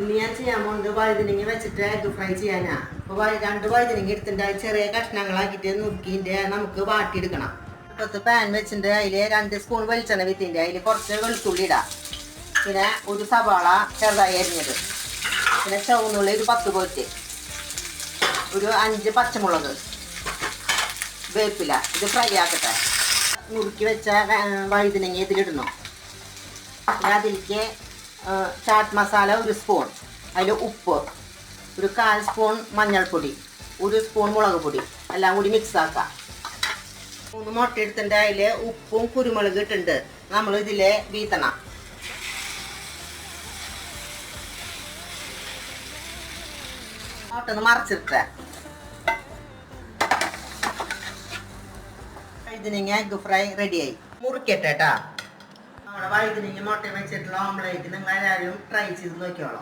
ഇനി ഞാൻ ചെയ്യാൻ പോകുന്നത് വഴുതനങ്ങ വെച്ചിട്ട് എഗ് ഫ്രൈ ചെയ്യാനാ. അപ്പോൾ 2 വഴുതനങ്ങ എടുത്തിട്ട് ചെറിയ കഷ്ണങ്ങളാക്കിയിട്ട് നുറുക്കിയിട്ട് നമുക്ക് വാട്ടിയെടുക്കണം. ഇപ്പോഴത്തെ പാൻ വെച്ചിട്ട് അതിൽ 2 സ്പൂൺ വെളിച്ചെണ്ണ വിത്തിൻ്റെ അതിൽ കുറച്ച് വെളുത്തുള്ളി ഇടാം. പിന്നെ ഒരു സവാള ചെറുതായി അരിഞ്ഞത്, പിന്നെ ചുവന്നുള്ളി ഒരു 10 പോറ്റ്, ഒരു 5 പച്ചമുളക്, വേപ്പില. ഇത് ഫ്രൈ ആക്കട്ടെ. നുറുക്കി വെച്ച വഴുതനങ്ങ ഇതിലിടണം. പിന്നെ അതിലേക്ക് ചാട്ട് മസാല 1 സ്പൂൺ, അതിൽ ഉപ്പ്, ഒരു 1/4 സ്പൂൺ മഞ്ഞൾപ്പൊടി, 1 സ്പൂൺ മുളക് പൊടി, എല്ലാം കൂടി മിക്സ് ആക്കാം. 3 മുട്ട എടുത്തിട്ട് അതിൽ ഉപ്പും കുരുമുളക് ഇട്ടുണ്ട് നമ്മൾ ഇതിൽ വീത്തണം. മുട്ടൊന്ന് മറച്ചിട്ട് വഴുതനങ്ങ എഗ് ഫ്രൈ റെഡിയായി. മുറിക്കട്ടെ കേട്ടാ. നമ്മുടെ വഴുതനങ്ങ മുട്ട വെച്ചിട്ടുള്ള ഓംലേറ്റ് നിങ്ങൾ എല്ലാവരും ട്രൈ ചെയ്ത് നോക്കിയോളാം.